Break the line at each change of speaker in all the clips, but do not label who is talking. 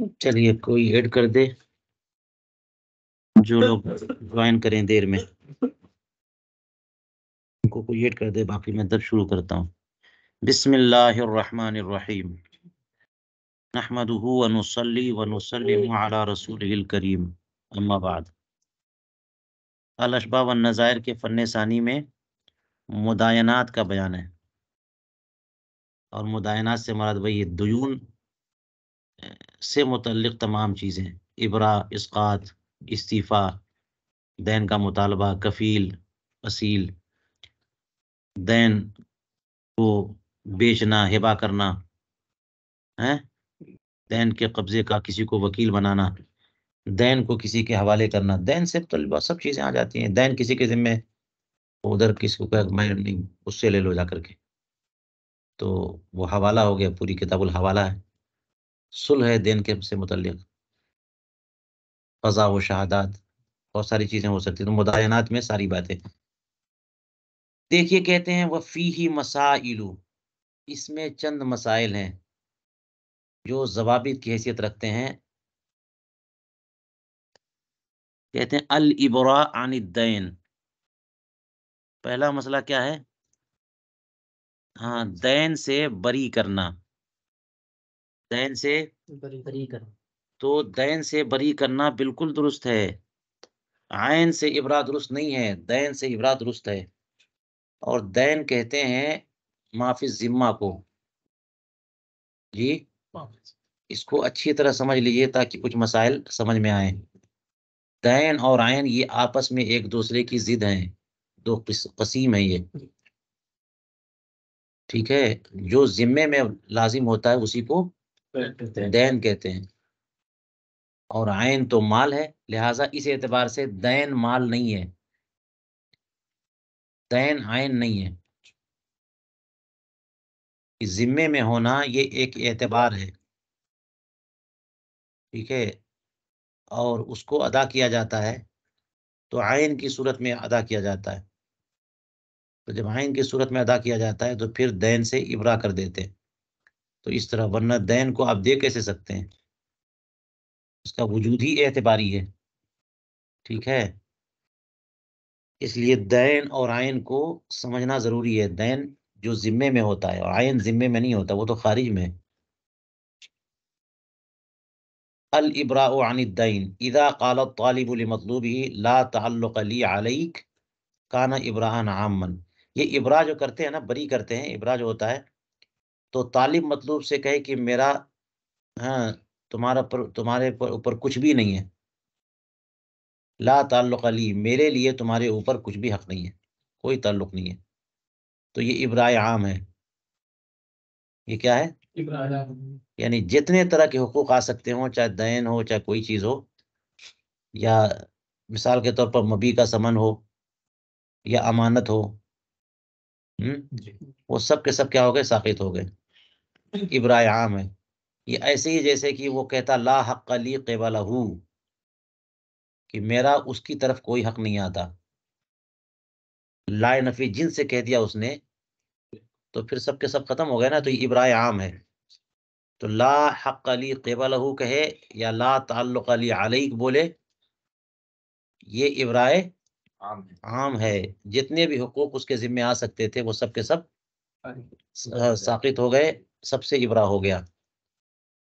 چلیے کوئی ایڈ کر دے، جو لوگ جوائن کریں دیر میں ان کو کوئی ایڈ کر دے، باقی میں درس شروع کرتا ہوں۔ بسم اللہ الرحمن الرحیم، نحمده ونصلی ونسلم علی رسولہ الکریم، اما بعد۔ الاشباہ والنظائر کے فن ثانی میں مداینات کا بیان ہے، اور مداینات سے مراد وہی دیون سے متعلق تمام چیزیں، ابرا، اسقاط، استعفا، دین کا مطالبہ، کفیل، اصیل، دین کو بیچنا، ہبا کرنا، دین کے قبضے کا کسی کو وکیل بنانا، دین کو کسی کے حوالے کرنا، دین سے طلبہ سب چیزیں آ جاتی ہیں۔ دین کسی کے ذمہ، ادھر کسی کو کہ میں نہیں، اس سے لے لو جا کر کے، تو وہ حوالہ ہو گیا، پوری کتاب الحوالہ ہے۔ صلح ہے دین کے سے متعلق، قضا و شہادات، بہت ساری چیزیں ہو سکتی ہیں، تو مداینات میں ساری باتیں۔ دیکھیے کہتے ہیں وفیہ مسائل، اس میں چند مسائل ہیں جو ضوابط کی حیثیت رکھتے ہیں۔ کہتے ہیں الابراء عن الدین، پہلا مسئلہ کیا ہے؟ ہاں، دین سے بری کرنا، دین سے بری کرنا، تو دین سے بری کرنا بالکل درست ہے، عین سے ابراء درست نہیں ہے، دین سے ابراء درست ہے۔ اور دین کہتے ہیں معافی الذمہ کو، جی اس کو اچھی طرح سمجھ لیجیے تاکہ کچھ مسائل سمجھ میں آئیں۔ دین اور عین یہ آپس میں ایک دوسرے کی ضد ہیں، دو قسیم ہیں یہ، ٹھیک ہے؟ جو ذمے میں لازم ہوتا ہے اسی کو دین کہتے ہیں، اور عین تو مال ہے، لہٰذا اس اعتبار سے دین مال نہیں ہے، دین عین نہیں ہے۔ ذمے میں ہونا یہ ایک اعتبار ہے، ٹھیک ہے، اور اس کو ادا کیا جاتا ہے تو عین کی صورت میں ادا کیا جاتا ہے، تو جب عین کی صورت میں ادا کیا جاتا ہے تو پھر دین سے ابراء کر دیتے ہیں، تو اس طرح، ورنہ دین کو آپ دے کیسے سکتے ہیں؟ اس کا وجود ہی اعتباری ہے، ٹھیک ہے؟ اس لیے دین اور عین کو سمجھنا ضروری ہے۔ دین جو ذمے میں ہوتا ہے اور عین ذمے میں نہیں ہوتا، وہ تو خارج میں ہے۔ الابراء عن الدین اذا قال الطالب لمطلوبه لا تعلق لی علیک کان ابراء عاما، یہ ابراء جو کرتے ہیں نا، بری کرتے ہیں، ابراء جو ہوتا ہے، تو طالب مطلوب سے کہے کہ میرا، ہاں، تمہارے اوپر کچھ بھی نہیں ہے، لا تعلق لی، میرے لیے تمہارے اوپر کچھ بھی حق نہیں ہے، کوئی تعلق نہیں ہے، تو یہ ابراء عام ہے۔ یہ کیا ہے؟ یعنی جتنے طرح کے حقوق آ سکتے ہوں، چاہے دین ہو، چاہے کوئی چیز ہو، یا مثال کے طور پر مبی کا ثمن ہو یا امانت ہو، وہ سب کے سب کیا ہو گئے؟ ساقط ہو گئے، ابراء عام ہے۔ یہ ایسے ہی جیسے کہ وہ کہتا لا حق لی قبلہ، کہ میرا اس کی طرف کوئی حق نہیں آتا، لا نفی جن سے کہہ دیا اس نے، تو پھر سب کے سب ختم ہو گئے نا، تو یہ ابراء عام ہے۔ تو لا حق لی قبلہ کہے یا لا تعلق لی علیک بولے، یہ ابراء عام ہے، جتنے بھی حقوق اس کے ذمہ آ سکتے تھے وہ سب کے سب ساقط ہو گئے، سب سے ابراء ہو گیا۔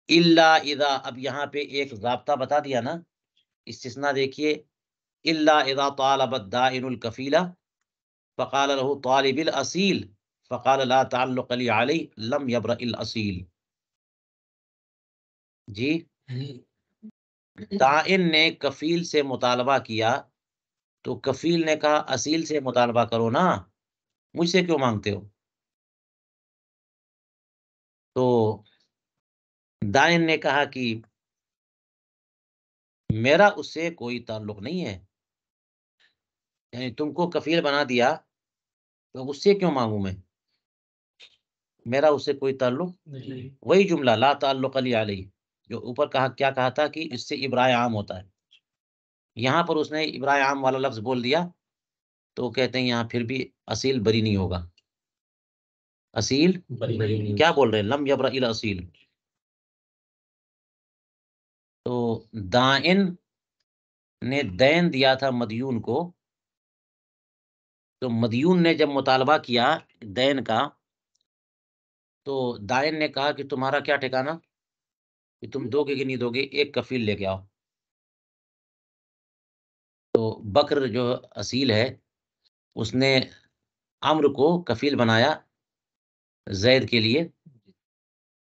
الا اذا، اب یہاں پہ ایک ضابطہ بتا دیا نا، استثناء دیکھیے، الا اذا طالب الدائن الکفیلہ فقال له طالب الاصیل فقال لا تعلق لی علی لم یبرأ الاصیل، جی دائن نے کفیل سے مطالبہ کیا تو کفیل نے کہا اصیل سے مطالبہ کرو نا، مجھ سے کیوں مانگتے ہو؟ تو دائن نے کہا کہ میرا اس سے کوئی تعلق نہیں ہے، یعنی تم کو کفیل بنا دیا تو اس سے کیوں مانگوں میں، میرا اس سے کوئی تعلق نہیں۔ وہی جملہ لا تعلق لی علیہ، جو اوپر کہا، کیا کہا تھا کہ اس سے ابراء عام ہوتا ہے، یہاں پر اس نے ابراء عام والا لفظ بول دیا، تو کہتے ہیں یہاں پھر بھی اصیل بری نہیں ہوگا، اصیل بری کیا بول رہے ہیں؟ لم یبرأ الاصیل، تو دائن نے دین دیا تھا مدیون کو، تو مدیون نے جب مطالبہ کیا دین کا، تو دائن نے کہا کہ تمہارا کیا ٹھکانہ کہ تم دو گے کہ نہیں دو گے، ایک کفیل لے کے آؤ۔ تو بکر جو اصیل ہے اس نے عمرو کو کفیل بنایا زید کے لیے،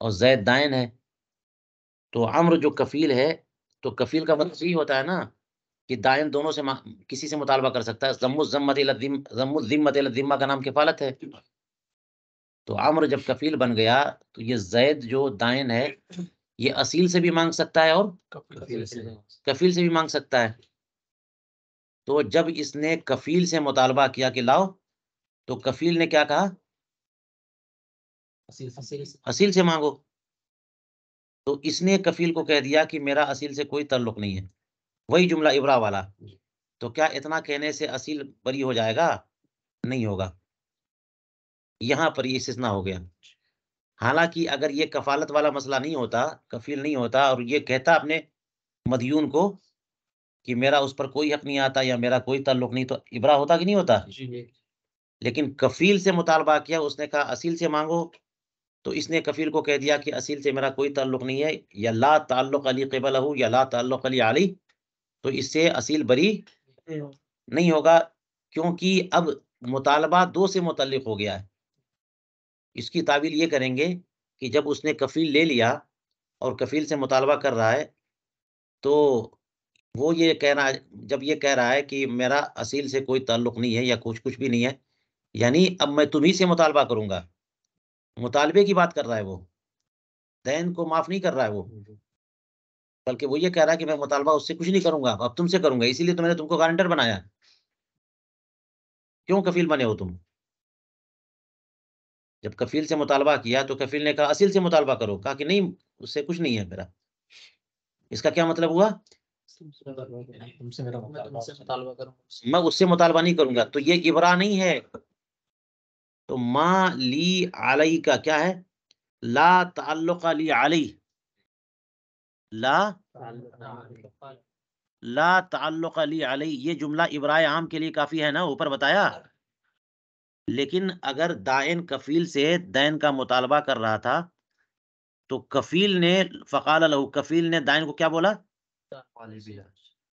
اور زید دائن ہے، تو عمرو جو کفیل ہے، تو کفیل کا مطلب یہی ہوتا ہے نا کہ دائن دونوں سے کسی سے مطالبہ کر سکتا ہے۔ ضم الذمۃ الی الذمہ کا نام کفالت ہے۔ تو عمرو جب کفیل بن گیا تو یہ زید جو دائن ہے یہ اصیل سے بھی مانگ سکتا ہے اور کفیل سے بھی مانگ سکتا ہے۔ تو جب اس نے کفیل سے مطالبہ کیا کہ لاؤ، تو کفیل نے کیا کہا؟ اصیل سے مانگو۔ تو اس نے کفیل کو کہہ دیا کہ میرا اصیل سے کوئی تعلق نہیں ہے، وہی جملہ ابرا والا۔ تو کیا اتنا کہنے سے اصیل بری ہو جائے گا؟ نہیں ہوگا، یہاں پر یہ استثناء ہو گیا۔ حالانکہ اگر یہ کفالت والا مسئلہ نہیں ہوتا، کفیل نہیں ہوتا، اور یہ کہتا اپنے مدیون کو کہ میرا اس پر کوئی حق نہیں آتا یا میرا کوئی تعلق نہیں، تو ابرا ہوتا کہ نہیں ہوتا؟ لیکن کفیل سے مطالبہ کیا، اس نے کہا اصیل سے مانگو، تو اس نے کفیل کو کہہ دیا کہ اصیل سے میرا کوئی تعلق نہیں ہے، یا لا تعلق علی قبلہ یا لا تعلق علی علی، تو اس سے اصیل بری نہیں ہوگا، کیونکہ اب مطالبہ دو سے متعلق ہو گیا ہے۔ اس کی تعویل یہ کریں گے کہ جب اس نے کفیل لے لیا اور کفیل سے مطالبہ کر رہا ہے، تو وہ یہ کہہ رہا ہے، جب یہ کہہ رہا ہے کہ میرا اصیل سے کوئی تعلق نہیں ہے یا کچھ بھی نہیں ہے، یعنی اب میں تمہیں سے مطالبہ کروں گا، مطالبے کی بات کر رہا ہے وہ، دین کو معاف نہیں کر رہا ہے وہ، بلکہ وہ یہ کہہ رہا ہے کہ میں مطالبہ اس سے کچھ نہیں کروں گا، اب تم سے کروں گا، اسی لیے تو میں نے تم کو گارنٹر بنایا۔ کیوں کفیل بنے ہو تم؟ جب کفیل سے مطالبہ کیا تو کفیل نے کہا اصیل سے مطالبہ کرو، کہا کہ نہیں اس سے کچھ نہیں ہے میرا۔ اس کا کیا مطلب ہوا؟ میں اس سے مطالبہ نہیں کروں گا، تو یہ ابرا نہیں ہے۔ تو ما لی علی کا کیا ہے؟ لا تعلق لی علی، لا تعلق لی علی، یہ جملہ ابرائے عام کے لیے کافی ہے نا، اوپر بتایا۔ لیکن اگر دائن کفیل سے دین کا مطالبہ کر رہا تھا، تو کفیل نے فقال له، کفیل نے دائن کو کیا بولا؟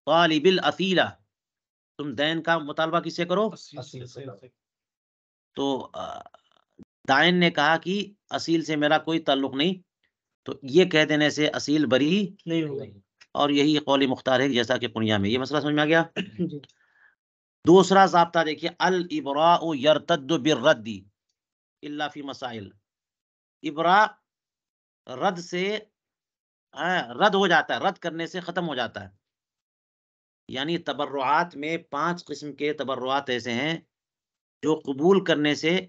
طالب الاصیلہ، تم دین کا مطالبہ کس سے کرو؟ تو دائن نے کہا کہ اصیل سے میرا کوئی تعلق نہیں، تو یہ کہہ دینے سے اصیل بری نہیں ہوگی، اور یہی قول مختار ہے جیسا کہ قنیہ میں۔ یہ مسئلہ سمجھ میں آ گیا؟ دوسرا ضابطہ دیکھیے، الابراء یرتد بالرد الا فی مسائل، ابراء رد سے رد ہو جاتا ہے، رد کرنے سے ختم ہو جاتا ہے، یعنی تبرعات میں 5 قسم کے تبرعات ایسے ہیں جو قبول کرنے سے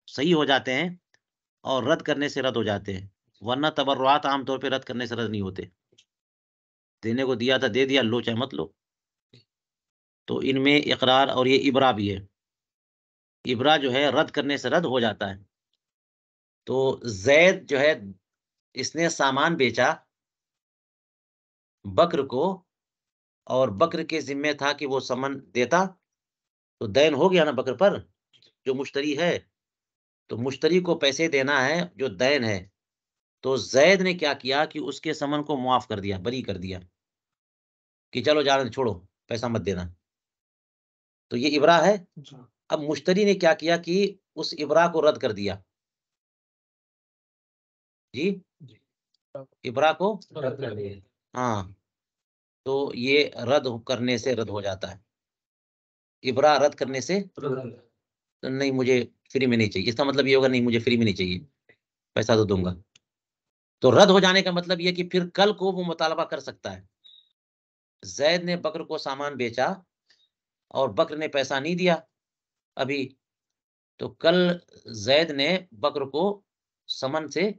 صحیح ہو جاتے ہیں اور رد کرنے سے رد ہو جاتے ہیں، ورنہ تبرعات عام طور پہ رد کرنے سے رد نہیں ہوتے۔ دینے کو دیا تھا دے دیا، لو چاہے مت لو۔ تو ان میں اقرار اور یہ ابرا بھی ہے، ابرا جو ہے رد کرنے سے رد ہو جاتا ہے۔ تو زید جو ہے اس نے سامان بیچا بکر کو، اور بکر کے ذمے تھا کہ وہ سمن دیتا، تو دین ہو گیا نا بکر پر، جو مشتری ہے، تو مشتری کو پیسے دینا ہے جو دین ہے، تو زید نے کیا کیا کہ اس کے سمن کو معاف کر دیا، بری کر دیا کہ چلو جانے چھوڑو، پیسہ مت دینا، تو یہ ابرا ہے۔ اب مشتری نے کیا کیا کہ اس ابرا کو رد کر دیا، جی ابرا کو ہاں، تو یہ رد کرنے سے رد ہو جاتا ہے، ابرا رد کرنے سے نہیں، مجھے فری میں نہیں چاہیے، اس کا مطلب یہ ہوگا نہیں مجھے فری میں نہیں چاہیے، پیسہ تو دوں گا۔ تو رد ہو جانے کا مطلب یہ کہ پھر کل کو وہ مطالبہ کر سکتا ہے۔ زید نے بکر کو سامان بیچا اور بکر نے پیسہ نہیں دیا ابھی، تو کل زید نے بکر کو سمن سے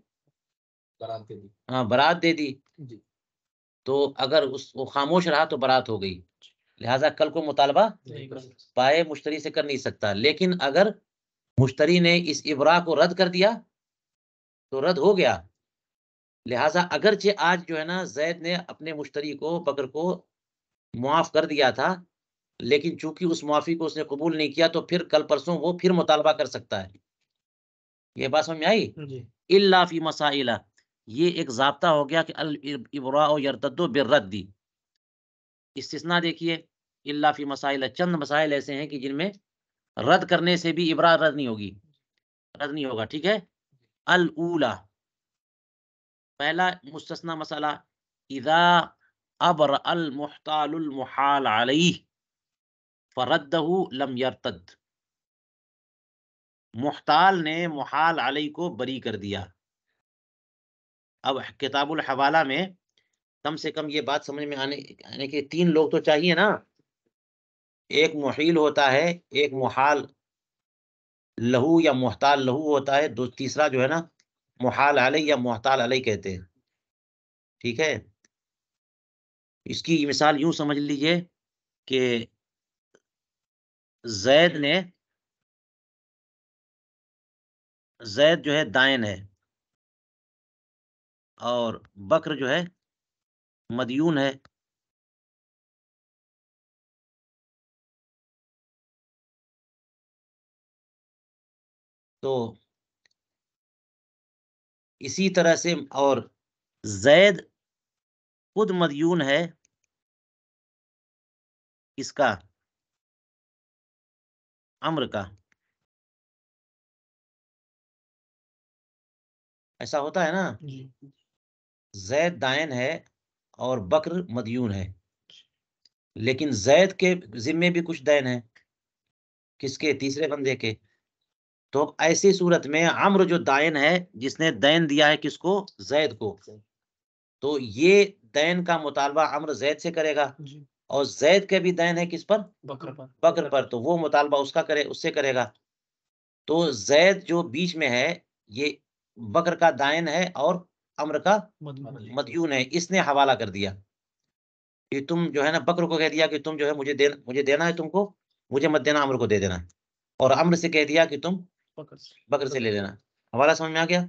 برات دے دی، تو اگر وہ خاموش رہا تو برات ہو گئی، لہذا کل کو مطالبہ پائے مشتری سے کر نہیں سکتا۔ لیکن اگر مشتری نے اس ابرا کو رد کر دیا تو رد ہو گیا، لہٰذا اگرچہ آج جو ہے نا زید نے اپنے مشتری کو بکر کو معاف کر دیا تھا، لیکن چونکہ اس معافی کو اس نے قبول نہیں کیا، تو پھر کل پرسوں وہ پھر مطالبہ کر سکتا ہے. یہ بات سمجھ میں آئی؟
جی
الا فی مسائل، یہ ایک ضابطہ ہو گیا کہ الابراء یرتد بالرد. استثناء دیکھیے، الا فی مسائل، چند مسائل ایسے ہیں کہ جن میں رد کرنے سے بھی ابراء رد نہیں ہوگی، رد نہیں ہوگا. ٹھیک ہے. الاولی، پہلا مستثنی مسئلہ، اذا ابرأ المحتال المحال علیہ فردہ لم یرتد. محتال نے محال علیہ کو بری کر دیا. اب کتاب الحوالہ میں کم سے کم یہ بات سمجھ میں آنے کے 3 لوگ تو چاہیے نا. ایک محیل ہوتا ہے، ایک محال لہو یا محتال لہو ہوتا ہے، تیسرا جو ہے نا محال علیہ یا محتال علیہ کہتے ہیں. ٹھیک ہے. اس کی مثال یوں سمجھ لیجئے کہ زید جو ہے دائن ہے، اور بکر جو ہے مدیون ہے. تو اسی طرح سے، اور زید خود مدیون ہے اس کا، عمرو کا. ایسا ہوتا ہے نا، زید دائن ہے اور بکر مدیون ہے، لیکن زید کے ذمے بھی کچھ دین ہے. کس کے؟ تیسرے بندے کے. تو ایسی صورت میں عمرو جو دائن ہے، جس نے دین دیا ہے کس کو؟ زید کو، تو یہ دین کا مطالبہ عمرو زید سے کرے گا، اور زید کے بھی دین ہے کس پر؟ بکر پر. تو وہ مطالبہ اس سے کرے گا. تو زید جو بیچ میں ہے، یہ بکر کا دائن ہے اور عمرو کا مدیون ہے. اس نے حوالہ کر دیا کہ تم جو ہے نا، بکر کو کہہ دیا کہ تم جو ہے مجھے دینا ہے، تم کو مجھے مت دینا، عمرو کو دے دینا. اور عمرو سے کہہ دیا کہ تم بکر سے لے لینا. حوالہ سمجھ میں آ گیا؟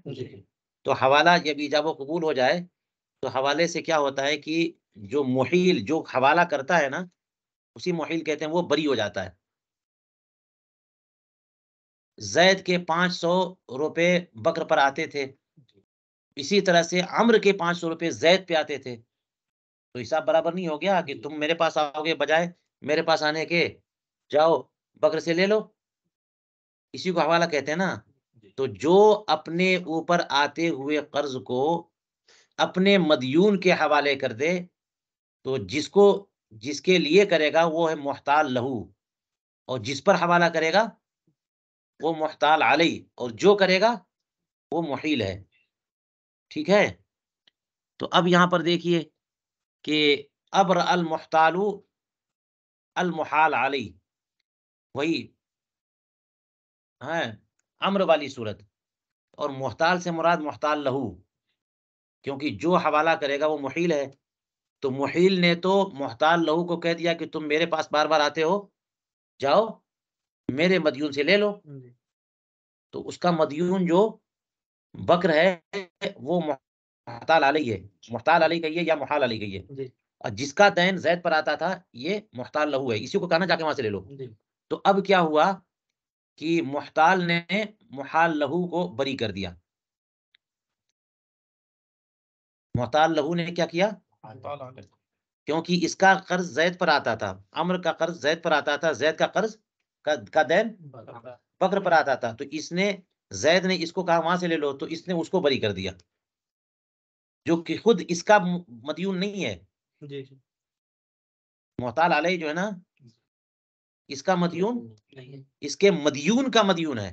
تو حوالہ جب ایجاب و قبول ہو جائے، تو حوالے سے کیا ہوتا ہے کہ جو محیل جو حوالہ کرتا ہے نا، اسی محیل کہتے ہیں، وہ بری ہو جاتا ہے. زید کے 500 روپے بکر پر آتے تھے، اسی طرح سے عمرو کے 500 روپے زید پہ آتے تھے. تو حساب برابر نہیں ہو گیا کہ تم میرے پاس آؤ گے، بجائے میرے پاس آنے کے جاؤ بکر سے لے لو. اسی کو حوالہ کہتے ہیں نا. تو جو اپنے اوپر آتے ہوئے قرض کو اپنے مدیون کے حوالے کر دے، تو جس کے لیے کرے گا وہ ہے محتال لہو، اور جس پر حوالہ کرے گا وہ محتال علیہ، اور جو کرے گا وہ محیل ہے. ٹھیک ہے. تو اب یہاں پر دیکھیے کہ ابر المحتال المحال علیہ، وہی ہے عمرو والی صورت. اور محتال سے مراد محتال لہو، کیونکہ جو حوالہ کرے گا وہ محیل ہے. تو محیل نے تو محتال لہو کو کہہ دیا کہ تم میرے پاس بار بار آتے ہو، جاؤ میرے مدیون سے لے لو. تو اس کا مدیون جو بکر ہے وہ محتال علیہ ہے. محتال علیہ کہیے یا محال علیہ کہیے. اور جس کا دین زید پر آتا تھا یہ محتال لہو ہے، اسی کو کہنا جا کے وہاں سے لے لو. تو اب کیا ہوا کہ محتال نے محال لہو کو بری کر دیا. محتال لہو نے کیا کیا؟ کیونکہ اس کا قرض زید پر آتا تھا، عمرو کا قرض زید پر آتا تھا، زید کا قرض کا دین بکر پر آتا تھا. تو اس نے زید نے اس کو کہا وہاں سے لے لو، تو اس نے اس کو بری کر دیا، جو کہ خود اس کا مدیون نہیں ہے. محتال علیہ جو ہے نا، اس کا مدیون، اس کے مدیون کا مدیون ہے.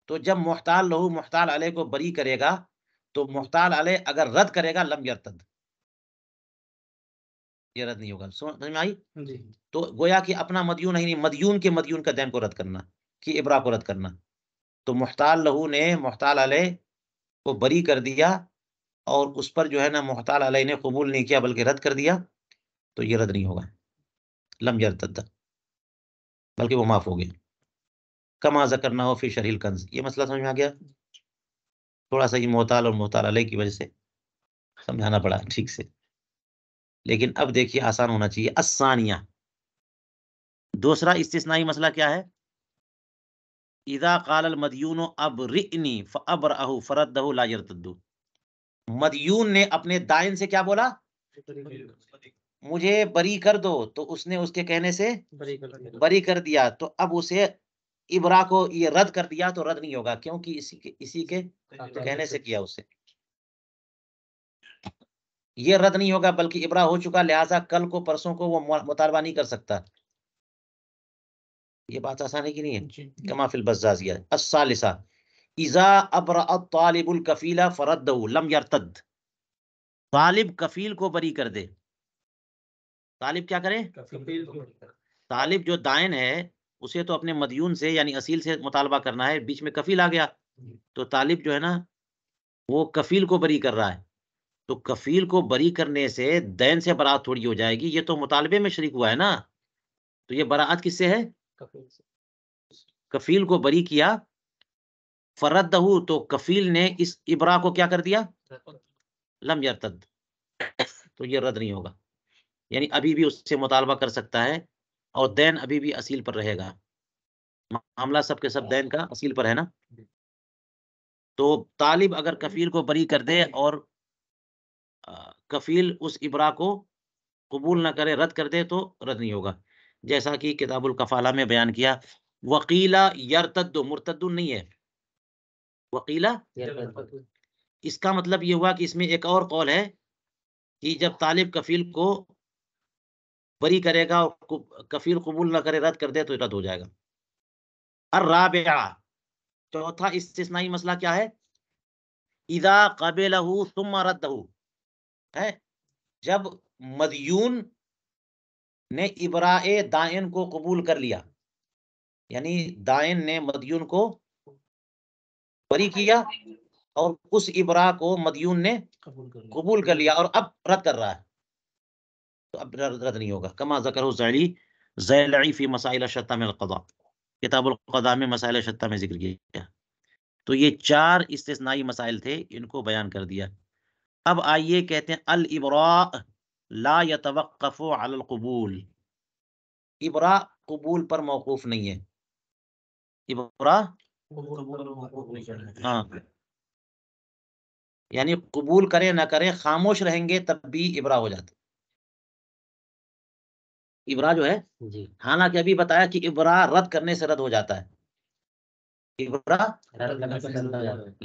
تو جب محتال لہو محتال علیہ کو بری کرے گا، تو محتال علیہ اگر رد کرے گا لم یرتد، یہ رد نہیں ہوگا. سمجھ میں آئی؟ تو گویا کہ اپنا مدیون ہے، نہیں مدیون کے مدیون کا دین کو رد کرنا، کہ ابرا کو رد کرنا. تو محتال لہو نے محتال علیہ کو بری کر دیا، اور اس پر جو ہے نا محتال علیہ نے قبول نہیں کیا بلکہ رد کر دیا. تو یہ رد نہیں ہوگا، لم یرتد، بلکہ وہ معاف ہو گیا. کما ذکرنا ہو فی شرح الکنز. یہ مسئلہ سمجھ میں آ گیا؟ تھوڑا سا یہ محتال اور محتال علیہ کی وجہ سے سمجھانا پڑا ٹھیک سے، لیکن اب دیکھیے آسان ہونا چاہیے. الثانیہ، دوسرا استثنائی مسئلہ کیا ہے؟ اذا قال المدیون ابرئنی فابرأہ فردہ لا یرتد. مدیون نے اپنے دائن سے کیا بولا؟ مجھے بری کر دو، تو اس نے اس کے کہنے سے بری کر دیا، تو اب اسے ابرا کو یہ رد کر دیا تو رد نہیں ہوگا، کیونکہ اسی کے کہنے سے کیا اس سے. یہ رد نہیں ہوگا بلکہ ابرا ہو چکا، لہٰذا کل کو پرسوں کو وہ مطالبہ نہیں کر سکتا. یہ بات آسان ہے کہ نہیں ہے؟ کما فی البزازیہ. الثالثہ اذا ابرأ الطالب الکفیل فرده لم یرتد. طالب کفیل کو بری کر دے. طالب کیا کرے؟ طالب جو دائن ہے اسے تو اپنے مدیون سے یعنی اصیل سے مطالبہ کرنا ہے، بیچ میں کفیل آ گیا تو طالب جو ہے نا وہ کفیل کو بری کر رہا ہے. تو کفیل کو بری کرنے سے دین سے برات تھوڑی ہو جائے گی، یہ تو مطالبے میں شریک ہوا ہے نا. تو یہ براعت کس سے ہے؟ کفیل کو بری کیا، فردہ، تو کفیل نے اس ابرا کو کیا کر دیا؟ لم یرتد، تو یہ رد نہیں ہوگا، یعنی ابھی بھی اس سے مطالبہ کر سکتا ہے اور دین ابھی بھی اصیل پر رہے گا. معاملہ سب کے سب دین کا اصیل پر ہے نا. تو طالب اگر کفیل کو بری کر دے اور کفیل اس ابرا کو قبول نہ کرے، رد کر دے، تو رد نہیں ہوگا. جیسا کہ کتاب الکفالہ میں بیان کیا، وقیلا یرتد، مرتد نہیں ہے، وقیلا. اس کا مطلب یہ ہوا کہ اس میں ایک اور قول ہے کہ جب طالب کفیل کو بری کرے گا اور کفیل قبول نہ کرے، رد کر دے، تو رد ہو جائے گا. الرابعہ، چوتھا استثنائی مسئلہ کیا ہے؟ اذا قبلہ ثم ردہ، ہے جب مدیون نے ابراء دائن کو قبول کر لیا، یعنی دائن نے مدیون کو بری کیا اور اس ابراء کو مدیون نے قبول کر لیا اور اب رد کر رہا ہے، تو اب رد نہیں ہوگا. کما ذکر زیلعی فی مسائل شتہ من القضاء، کتاب القضاء میں مسائل شتہ میں ذکر کیا. تو یہ 4 استثنائی مسائل تھے، ان کو بیان کر دیا. اب آئیے کہتے ہیں الابراء لا یتوقف علی القبول. ابراء قبول پر موقوف نہیں ہے. ابراء ہاں، یعنی قبول کرے نہ کرے، خاموش رہیں گے تب بھی ابراء ہو جاتا. ابراء جو ہے حالانکہ ابھی بتایا کہ ابراء رد کرنے سے رد ہو جاتا ہے،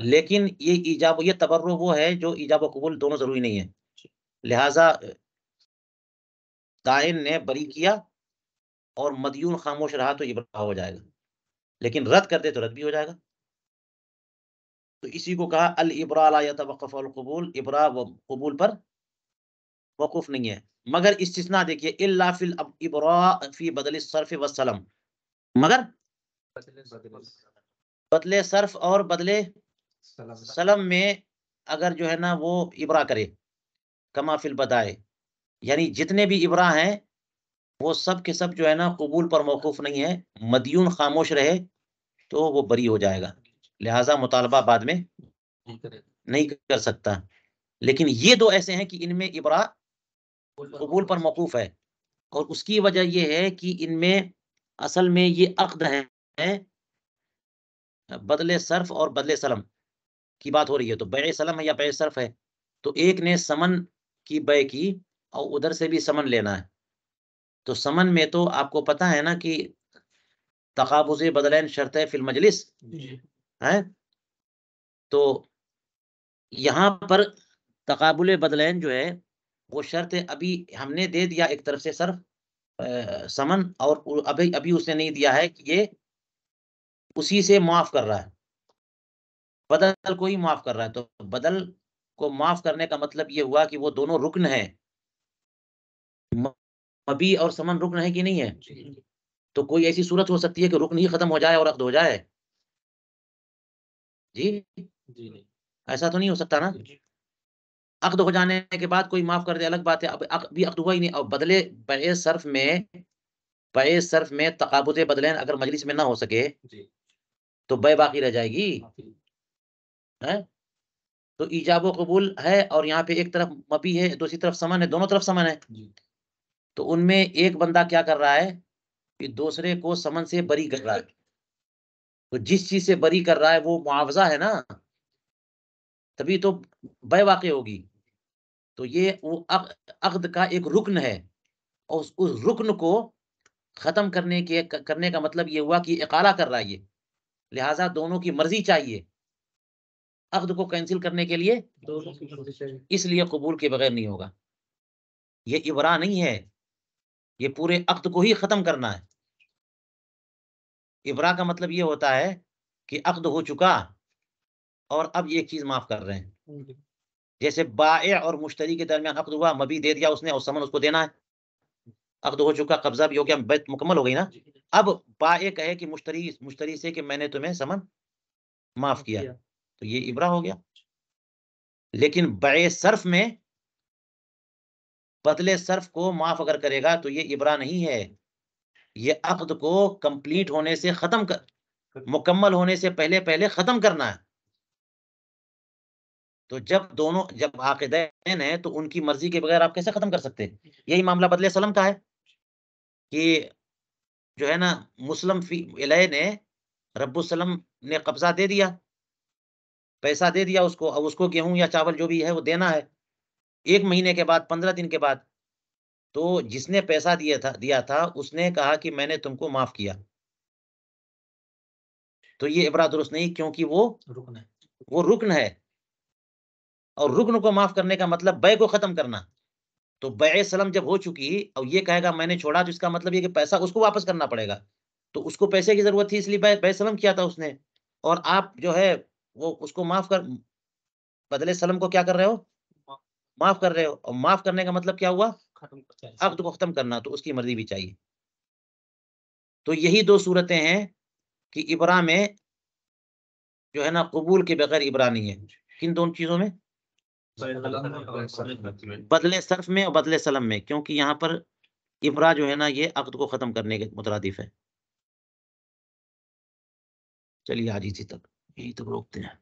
لیکن یہ ایجاب، یہ تبرع وہ ہے جو ایجاب و قبول دونوں ضروری نہیں ہے. لہذا دائن نے بری کیا اور مدیون خاموش رہا تو ابراء ہو جائے گا، لیکن رد کر دے تو رد بھی ہو جائے گا. تو اسی کو کہا الابراء لا يتوقف القبول، ابراء قبول پر موقوف نہیں ہے. مگر استثناء دیکھیے، الا فی الابراء فی بدل الصرف والسلم، مگر بدلے صرف اور بدلے سلم میں اگر جو ہے نا وہ ابراء کرے، کما فی البدائے، یعنی جتنے بھی ابراء ہیں وہ سب کے سب جو ہے نا قبول پر موقوف نہیں ہے، مدیون خاموش رہے تو وہ بری ہو جائے گا، لہذا مطالبہ بعد میں نہیں کر سکتا. لیکن یہ 2 ایسے ہیں کہ ان میں ابراء قبول پر موقوف ہے، اور اس کی وجہ یہ ہے کہ ان میں اصل میں یہ عقد ہے بدلے صرف اور بدلے سلم کی بات ہو رہی ہے. تو بیع سلم ہے یا بیع صرف ہے، تو ایک نے سمن کی بیع کی اور ادھر سے بھی سمن لینا ہے. تو سمن میں تو آپ کو پتا ہے نا کہ تقابض بدلین شرط ہے فی المجلس ہے. تو یہاں پر تقابل بدلین جو ہے وہ شرط ابھی ہم نے دے دیا ایک طرف سے صرف سمن، اور ابھی اس نے نہیں دیا ہے کہ یہ اسی سے معاف کر رہا ہے، بدل کو ہی معاف کر رہا ہے. تو بدل کو معاف کرنے کا مطلب یہ ہوا کہ وہ دونوں رکن ہیں، مبی اور سمن رکن ہے کہ نہیں ہے. تو کوئی ایسی صورت ہو سکتی ہے کہ رکن ہی ختم ہو جائے اور عقد ہو جائے؟ جی ایسا تو نہیں ہو سکتا نا. عقد ہو جانے کے بعد کوئی معاف کر دے الگ بات ہے، اب بھی عقد ہوا ہی نہیں. اور بدلے بیع صرف میں تقابض بدلین اگر مجلس میں نہ ہو سکے تو بیع باقی رہ جائے گی. تو ایجاب و قبول ہے، اور یہاں پہ ایک طرف مبی ہے، دوسری طرف سمن ہے، دونوں طرف سمن ہے. تو ان میں ایک بندہ کیا کر رہا ہے کہ دوسرے کو سمن سے بری کر رہا ہے. تو جس چیز سے بری کر رہا ہے وہ معاوضہ ہے نا، تبھی تو بے واقع ہوگی. تو یہ وہ عقد کا ایک رکن ہے، اور اس رکن کو ختم کرنے کا مطلب یہ ہوا کہ اقالہ کر رہا ہے یہ، لہٰذا دونوں کی مرضی چاہیے عقد کو کینسل کرنے کے لیے، اس لیے قبول کے بغیر نہیں ہوگا. یہ ابراء نہیں ہے، یہ پورے عقد کو ہی ختم کرنا ہے. ابراء کا مطلب یہ ہوتا ہے کہ عقد ہو چکا اور اب ایک چیز معاف کر رہے ہیں. جیسے بائع اور مشتری کے درمیان عقد ہوا، مبی دے دیا اس نے اور ثمن اس کو دینا ہے، عقد ہو چکا، قبضہ بھی ہو گیا، بیعت مکمل ہو گئی نا. اب بائع کہے کہ مشتری سے کہ میں نے تمہیں ثمن معاف کیا، تو یہ ابراء ہو گیا. لیکن بیع صرف میں بدلے صرف کو معاف اگر کرے گا تو یہ ابراء نہیں ہے، یہ عقد کو کمپلیٹ ہونے سے مکمل ہونے سے پہلے ختم کرنا ہے. تو جب عاقدین ہیں تو ان کی مرضی کے بغیر آپ کیسے ختم کر سکتے ہیں؟ یہی معاملہ بدلے سلم کا ہے کہ جو ہے نا مسلم فی الیہ نے رب السلم نے قبضہ دے دیا، پیسہ دے دیا اس کو، اب اس کو گیہوں یا چاول جو بھی ہے وہ دینا ہے 1 مہینے کے بعد، 15 دن کے بعد. تو جس نے پیسہ دیا تھا اس نے کہا کہ میں نے تم کو معاف کیا، تو یہ ابراء درست نہیں، کیونکہ وہ رکن ہے، اور رکن کو معاف کرنے کا مطلب بیع کو ختم کرنا. تو بیع سلم جب ہو چکی اور یہ کہے گا میں نے چھوڑا، تو اس کا مطلب یہ کہ پیسہ اس کو واپس کرنا پڑے گا. تو اس کو پیسے کی ضرورت تھی، اس لیے بیع سلم کیا تھا اس نے، اور آپ جو ہے وہ اس کو بدلے سلم کو کیا کر رہے ہو؟ معاف کر رہے ہو. اور معاف کرنے کا مطلب کیا ہوا؟ عقد کو ختم کرنا. تو اس کی مرضی بھی چاہیے. تو یہی 2 صورتیں ہیں کہ ابراء میں جو ہے نا قبول کے بغیر ابراء نہیں ہے. کن 2 چیزوں میں؟ بدلے صرف میں اور بدلے سلم میں، کیونکہ یہاں پر ابراء جو ہے نا یہ عقد کو ختم کرنے کے مترادف ہے. چلیے آج اسی تک، یہی تک روکتے ہیں.